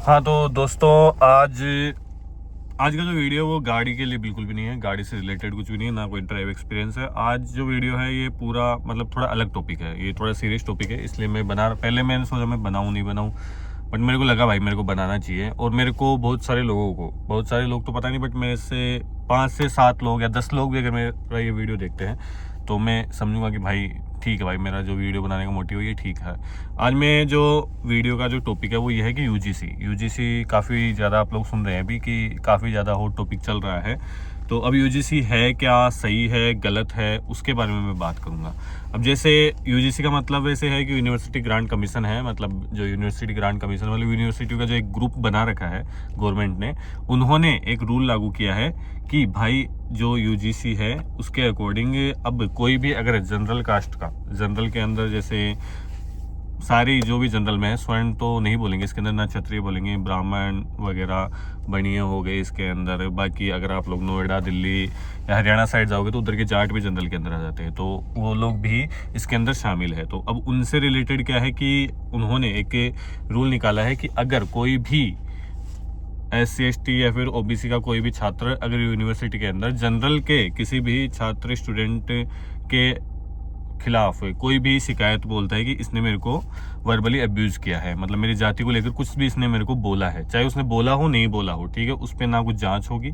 हाँ तो दोस्तों, आज आज का जो वीडियो वो गाड़ी के लिए बिल्कुल भी नहीं है, गाड़ी से रिलेटेड कुछ भी नहीं है, ना कोई ड्राइव एक्सपीरियंस है। आज जो वीडियो है ये पूरा मतलब थोड़ा अलग टॉपिक है, ये थोड़ा सीरियस टॉपिक है, इसलिए मैं पहले मैंने सोचा मैं बनाऊँ नहीं बनाऊँ, बट मेरे को लगा भाई मेरे को बनाना चाहिए। और मेरे को बहुत सारे लोग तो पता नहीं, बट मेरे से 5 से 7 लोग या 10 लोग भी अगर मेरा ये वीडियो देखते हैं तो मैं समझूंगा कि भाई ठीक है, भाई मेरा जो वीडियो बनाने का मोटिव है ये ठीक है। आज मैं जो वीडियो का जो टॉपिक है वो ये है कि यूजीसी काफ़ी ज़्यादा आप लोग सुन रहे हैं अभी कि काफ़ी ज़्यादा हॉट टॉपिक चल रहा है। तो अब यूजीसी है क्या, सही है गलत है, उसके बारे में मैं बात करूंगा। अब जैसे यूजीसी का मतलब वैसे है कि यूनिवर्सिटी ग्रांट कमीशन है, मतलब जो यूनिवर्सिटी ग्रांट कमीशन मतलब यूनिवर्सिटी का जो एक ग्रुप बना रखा है गवर्नमेंट ने, उन्होंने एक रूल लागू किया है कि भाई जो यूजीसी है उसके अकॉर्डिंग अब कोई भी अगर जनरल कास्ट का, जनरल के अंदर जैसे सारी जो भी जनरल में है, स्वर्ण तो नहीं बोलेंगे इसके अंदर, ना क्षत्रिय बोलेंगे, ब्राह्मण वगैरह बनिए हो गए इसके अंदर। बाकी अगर आप लोग नोएडा, दिल्ली या हरियाणा साइड जाओगे तो उधर के जाट भी जनरल के अंदर आ जाते हैं, तो वो लोग भी इसके अंदर शामिल है। तो अब उनसे रिलेटेड क्या है कि उन्होंने एक रूल निकाला है कि अगर कोई भी SC/ST या फिर OBC का कोई भी छात्र अगर यूनिवर्सिटी के अंदर जनरल के किसी भी छात्र स्टूडेंट के खिलाफ कोई भी शिकायत बोलता है कि इसने मेरे को वर्बली अब्यूज किया है, मतलब मेरी जाति को लेकर कुछ भी इसने मेरे को बोला है, चाहे उसने बोला हो नहीं बोला हो, ठीक है, उस पर ना कुछ जांच होगी,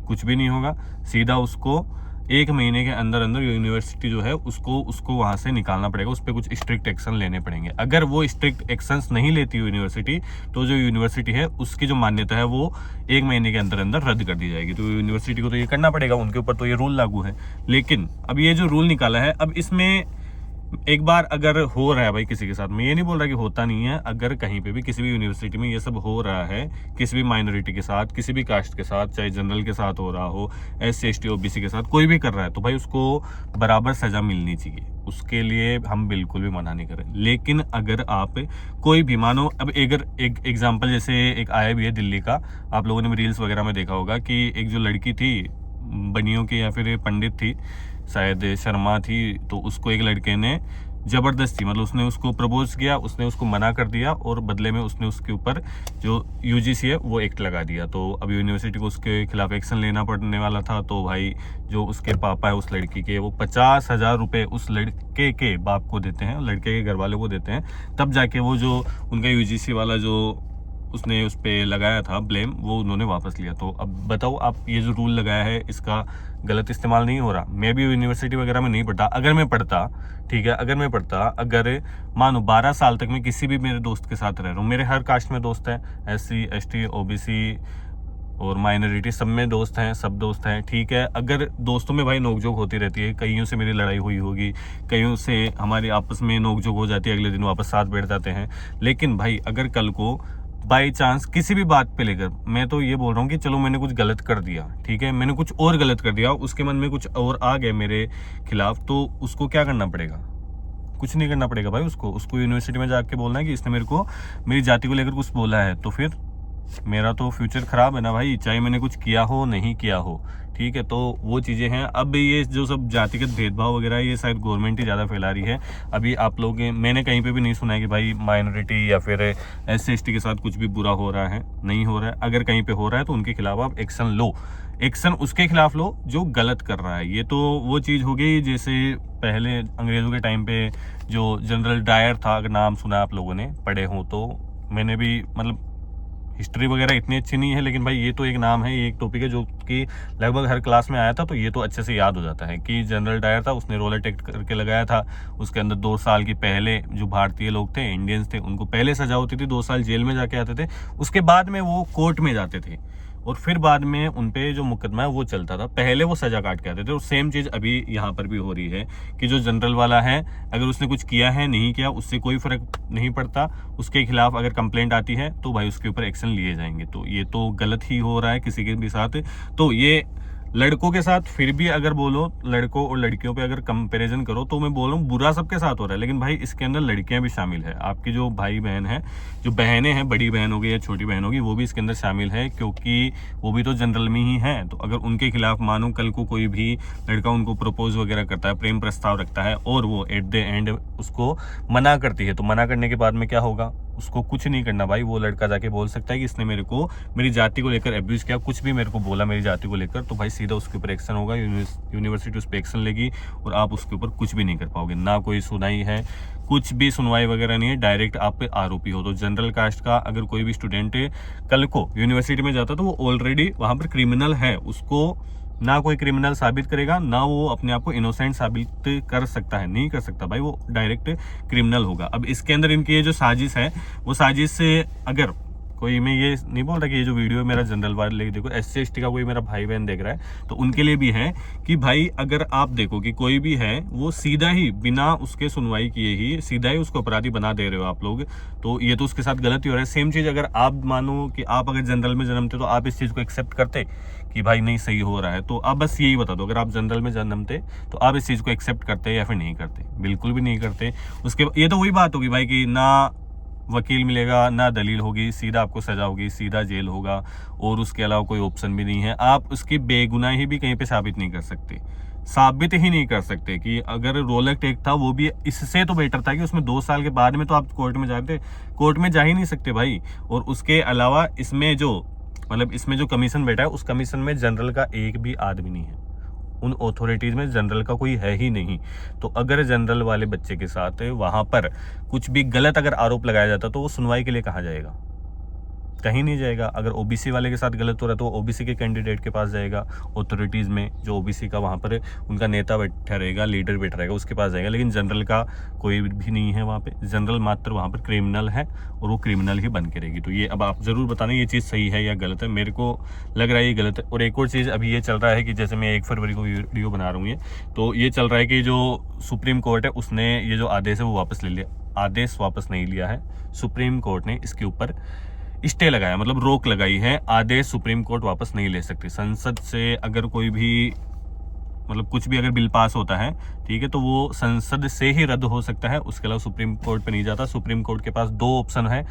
कुछ भी नहीं होगा, सीधा उसको 1 महीने के अंदर अंदर यूनिवर्सिटी जो है उसको वहां से निकालना पड़ेगा, उस पर कुछ स्ट्रिक्ट एक्शन लेने पड़ेंगे। अगर वो स्ट्रिक्ट एक्शंस नहीं लेती यूनिवर्सिटी तो जो यूनिवर्सिटी है उसकी जो मान्यता है वो 1 महीने के अंदर अंदर रद्द कर दी जाएगी। तो यूनिवर्सिटी को तो ये करना पड़ेगा, उनके ऊपर तो ये रूल लागू है। लेकिन अब ये जो रूल निकाला है, अब इसमें एक बार अगर हो रहा है भाई किसी के साथ, मैं ये नहीं बोल रहा कि होता नहीं है, अगर कहीं पे भी किसी भी यूनिवर्सिटी में ये सब हो रहा है, किसी भी माइनॉरिटी के साथ, किसी भी कास्ट के साथ, चाहे जनरल के साथ हो रहा हो, SC/ST OBC के साथ कोई भी कर रहा है, तो भाई उसको बराबर सजा मिलनी चाहिए, उसके लिए हम बिल्कुल भी मना नहीं करें। लेकिन अगर आप कोई भी मानो, अब अगर एक एग्जाम्पल जैसे एक आया भी है दिल्ली का, आप लोगों ने रील्स वगैरह में देखा होगा कि एक जो लड़की थी बनियों की या फिर पंडित थी, शायद शर्मा थी, तो उसको एक लड़के ने जबरदस्ती, मतलब उसने उसको प्रपोज किया, उसने उसको मना कर दिया और बदले में उसने उसके ऊपर जो यूजीसी है वो एक्ट लगा दिया। तो अब यूनिवर्सिटी को उसके खिलाफ एक्शन लेना पड़ने वाला था। तो भाई जो उसके पापा है उस लड़की के, वो 50,000 रुपये उस लड़के के बाप को देते हैं, लड़के के घर वालों को देते हैं, तब जाके वो जो उनका यूजीसी वाला जो उसने उस पर लगाया था ब्लेम, वो उन्होंने वापस लिया। तो अब बताओ आप, ये जो रूल लगाया है इसका गलत इस्तेमाल नहीं हो रहा? मैं भी यूनिवर्सिटी वगैरह में नहीं पढ़ता, अगर मैं पढ़ता, ठीक है, अगर मानो 12 साल तक मैं किसी भी मेरे दोस्त के साथ रह रहा हूँ, मेरे हर कास्ट में दोस्त हैं, SC/ST OBC और माइनॉरिटी सब में दोस्त हैं, सब दोस्त हैं, ठीक है। अगर दोस्तों में भाई नोकझोंक होती रहती है, कईयों से मेरी लड़ाई हुई होगी, कईयों से हमारी आपस में नोकझोंक हो जाती है, अगले दिन वापस साथ बैठ जाते हैं। लेकिन भाई अगर कल को बाई चांस किसी भी बात पे लेकर, मैं तो ये बोल रहा हूँ कि चलो मैंने कुछ गलत कर दिया, ठीक है, मैंने कुछ और गलत कर दिया, उसके मन में कुछ और आ गया मेरे खिलाफ, तो उसको क्या करना पड़ेगा? कुछ नहीं करना पड़ेगा भाई, उसको यूनिवर्सिटी में जाके बोलना है कि इसने मेरे को मेरी जाति को लेकर कुछ बोला है, तो फिर मेरा तो फ्यूचर खराब है ना भाई, चाहे मैंने कुछ किया हो नहीं किया हो, ठीक है। तो वो चीज़ें हैं। अब ये जो सब जातिगत भेदभाव वगैरह ये शायद गवर्नमेंट ही ज़्यादा फैला रही है। अभी आप लोग, मैंने कहीं पे भी नहीं सुना है कि भाई माइनॉरिटी या फिर SC/ST के साथ कुछ भी बुरा हो रहा है, नहीं हो रहा है। अगर कहीं पे हो रहा है तो उनके खिलाफ आप एक्शन लो, एक्शन उसके खिलाफ लो जो गलत कर रहा है। ये तो वो चीज़ हो गई जैसे पहले अंग्रेज़ों के टाइम पे जो जनरल डायर था, अगर नाम सुना आप लोगों ने, पढ़े हो तो, मैंने भी मतलब हिस्ट्री वगैरह इतनी अच्छी नहीं है, लेकिन भाई ये तो एक नाम है, ये एक टॉपिक है जो कि लगभग हर क्लास में आया था, तो ये तो अच्छे से याद हो जाता है कि जनरल डायर था, उसने रोलेट एक्ट करके लगाया था। उसके अंदर 2 साल की पहले जो भारतीय लोग थे, इंडियंस थे, उनको पहले सजा होती थी, 2 साल जेल में जाके आते थे, उसके बाद में वो कोर्ट में जाते थे और फिर बाद में उनपे जो मुकदमा है वो चलता था, पहले वो सजा काट के आते थे। और सेम चीज़ अभी यहाँ पर भी हो रही है कि जो जनरल वाला है, अगर उसने कुछ किया है नहीं किया उससे कोई फर्क नहीं पड़ता, उसके खिलाफ अगर कंप्लेंट आती है तो भाई उसके ऊपर एक्शन लिए जाएंगे। तो ये तो गलत ही हो रहा है किसी के भी साथ। तो ये लड़कों के साथ फिर भी अगर बोलो, लड़कों और लड़कियों पे अगर कंपैरिजन करो तो मैं बोल रहा हूँ बुरा सबके साथ हो रहा है, लेकिन भाई इसके अंदर लड़कियां भी शामिल है। आपकी जो भाई बहन है, जो बहनें हैं, बड़ी बहन होगी या छोटी बहन होगी, वो भी इसके अंदर शामिल है, क्योंकि वो भी तो जनरल में ही है। तो अगर उनके खिलाफ मानो कल को कोई भी लड़का उनको प्रपोज वगैरह करता है, प्रेम प्रस्ताव रखता है और वो एट द एंड उसको मना करती है, तो मना करने के बाद में क्या होगा? उसको कुछ नहीं करना भाई। वो लड़का जाके बोल सकता है कि इसने मेरे को मेरी जाति को लेकर अब्यूज़ किया, कुछ भी मेरे को बोला मेरी जाति को लेकर, तो भाई सीधा उसके ऊपर एक्शन होगा, यूनिवर्सिटी उस पर एक्शन लेगी और आप उसके ऊपर कुछ भी नहीं कर पाओगे। ना कोई सुनाई है, कुछ भी सुनवाई वगैरह नहीं है, डायरेक्ट आप पे आरोपी हो। तो जनरल कास्ट का अगर कोई भी स्टूडेंट कल को यूनिवर्सिटी में जाता तो वो ऑलरेडी वहाँ पर क्रिमिनल है, उसको ना कोई क्रिमिनल साबित करेगा, ना वो अपने आप को इनोसेंट साबित कर सकता है, नहीं कर सकता भाई, वो डायरेक्ट क्रिमिनल होगा। अब इसके अंदर इनकी ये जो साजिश है, वो साजिश से अगर कोई, मैं ये नहीं बोल रहा कि ये जो वीडियो है मेरा जनरल वाले देखो, SC/ST का कोई मेरा भाई बहन देख रहा है तो उनके लिए भी है कि भाई अगर आप देखो कि कोई भी है वो सीधा ही बिना उसके सुनवाई किए ही सीधा ही उसको अपराधी बना दे रहे हो आप लोग, तो ये तो उसके साथ गलत ही हो रहा है। सेम चीज अगर आप मानो कि आप अगर जनरल में जन्मते तो आप इस चीज को एक्सेप्ट करते कि भाई नहीं सही हो रहा है, तो आप बस यही बता दो, अगर आप जनरल में जन्मते तो आप इस चीज को एक्सेप्ट करते या फिर नहीं करते? बिल्कुल भी नहीं करते। उसके ये तो वही बात होगी भाई कि ना वकील मिलेगा, ना दलील होगी, सीधा आपको सजा होगी, सीधा जेल होगा, और उसके अलावा कोई ऑप्शन भी नहीं है। आप उसकी बेगुनाही भी कहीं पे साबित नहीं कर सकते, साबित ही नहीं कर सकते। कि अगर रोलक टेक था वो भी इससे तो बेटर था कि उसमें 2 साल के बाद में तो आप कोर्ट में जाते, कोर्ट में जा ही नहीं सकते भाई। और उसके अलावा इसमें जो इसमें जो कमीशन बैठा है, उस कमीशन में जनरल का एक भी आदमी नहीं है, उन अथॉरिटीज में जनरल का कोई है ही नहीं। तो अगर जनरल वाले बच्चे के साथ वहां पर कुछ भी गलत अगर आरोप लगाया जाता तो वो सुनवाई के लिए कहाँ जाएगा? कहीं नहीं जाएगा। अगर ओबीसी वाले के साथ गलत हो रहा है तो ओबीसी के कैंडिडेट के पास जाएगा, अथॉरिटीज में जो ओबीसी का वहां पर उनका नेता बैठा रहेगा, लीडर बैठा रहेगा, उसके पास जाएगा। लेकिन जनरल का कोई भी नहीं है वहां पे, जनरल मात्र वहां पर क्रिमिनल है और वो क्रिमिनल ही बन के रहेगी। तो ये अब आप जरूर बताना ये चीज़ सही है या गलत है। मेरे को लग रहा है ये गलत है। और एक और चीज़ अभी ये चल रहा है कि जैसे मैं 1 फरवरी को वीडियो बना रहा हूँ ये, तो ये चल रहा है कि जो सुप्रीम कोर्ट है उसने ये जो आदेश है वो वापस ले लिया। आदेश वापस नहीं लिया है, सुप्रीम कोर्ट ने इसके ऊपर स्टे लगाया, मतलब रोक लगाई है। आदेश सुप्रीम कोर्ट वापस नहीं ले सकती। संसद से अगर कोई भी कुछ भी अगर बिल पास होता है, ठीक है, तो वो संसद से ही रद्द हो सकता है, उसके अलावा सुप्रीम कोर्ट पे नहीं जाता। सुप्रीम कोर्ट के पास 2 ऑप्शन है,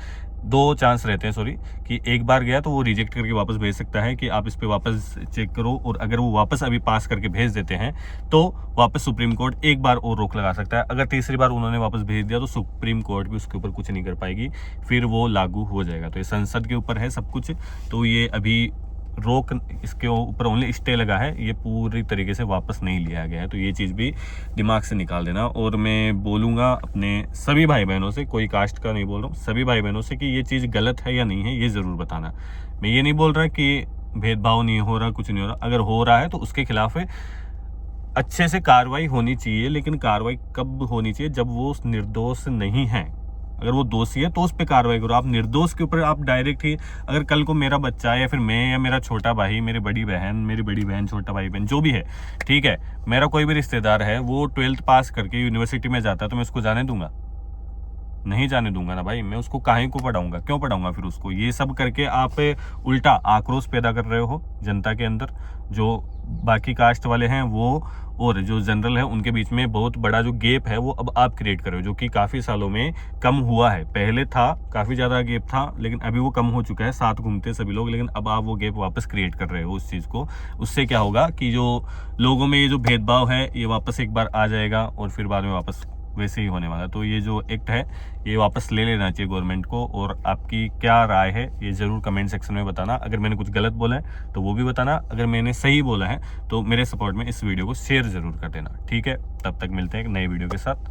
2 चांस रहते हैं, सॉरी, कि एक बार गया तो वो रिजेक्ट करके वापस भेज सकता है कि आप इस पे वापस चेक करो, और अगर वो वापस अभी पास करके भेज देते हैं तो वापस सुप्रीम कोर्ट एक बार और रोक लगा सकता है। अगर तीसरी बार उन्होंने वापस भेज दिया तो सुप्रीम कोर्ट भी उसके ऊपर कुछ नहीं कर पाएगी, फिर वो लागू हो जाएगा। तो ये संसद के ऊपर है सब कुछ। तो ये अभी रोक, इसके ऊपर ओनली स्टे लगा है, ये पूरी तरीके से वापस नहीं लिया गया है। तो ये चीज़ भी दिमाग से निकाल देना। और मैं बोलूँगा अपने सभी भाई बहनों से, कोई कास्ट का नहीं बोल रहा हूँ, सभी भाई बहनों से कि ये चीज़ गलत है या नहीं है ये ज़रूर बताना। मैं ये नहीं बोल रहा कि भेदभाव नहीं हो रहा, कुछ नहीं हो रहा। अगर हो रहा है तो उसके खिलाफ अच्छे से कार्रवाई होनी चाहिए, लेकिन कार्रवाई कब होनी चाहिए? जब वो निर्दोष नहीं है। अगर वो दोषी है तो उस पर कार्रवाई करो। आप निर्दोष के ऊपर आप डायरेक्ट ही, अगर कल को मेरा बच्चा या फिर मैं या मेरा छोटा भाई, मेरी बड़ी बहन, छोटा भाई बहन जो भी है, ठीक है, मेरा कोई भी रिश्तेदार है, वो 12th पास करके यूनिवर्सिटी में जाता है तो मैं उसको जाने दूंगा? नहीं जाने दूंगा ना भाई। मैं उसको काहे को पढ़ाऊंगा, क्यों पढ़ाऊंगा फिर उसको? ये सब करके आप उल्टा आक्रोश पैदा कर रहे हो जनता के अंदर। जो बाकी कास्ट वाले हैं वो और जो जनरल है उनके बीच में बहुत बड़ा जो गैप है वो अब आप क्रिएट कर रहे हो, जो कि काफ़ी सालों में कम हुआ है। पहले था, काफ़ी ज़्यादा गैप था, लेकिन अभी वो कम हो चुका है, साथ घूमते सभी लोग, लेकिन अब आप वो गैप वापस क्रिएट कर रहे हो उस चीज़ को। उससे क्या होगा कि जो लोगों में ये जो भेदभाव है ये वापस एक बार आ जाएगा और फिर बाद में वापस वैसे ही होने वाला है। तो ये जो एक्ट है ये वापस ले लेना चाहिए गवर्नमेंट को। और आपकी क्या राय है ये ज़रूर कमेंट सेक्शन में बताना। अगर मैंने कुछ गलत बोला है तो वो भी बताना, अगर मैंने सही बोला है तो मेरे सपोर्ट में इस वीडियो को शेयर ज़रूर कर देना। ठीक है, तब तक मिलते हैं एक नए वीडियो के साथ।